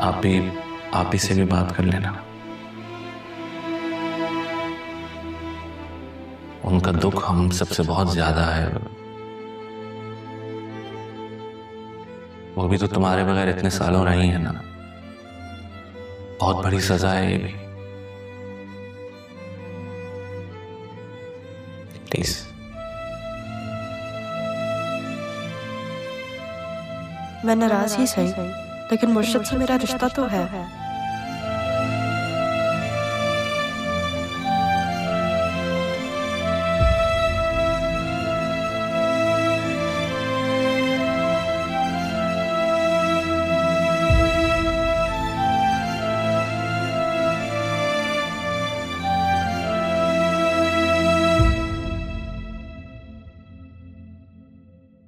आप ही से भी बात कर लेना। उनका दुख हम सबसे बहुत ज्यादा है। वो भी तो तुम्हारे बगैर इतने सालों रही है ना। बहुत बड़ी सजा है ये भी। प्लीज। मैं नाराज ही सही, लेकिन मुर्शिद से मेरा रिश्ता तो है।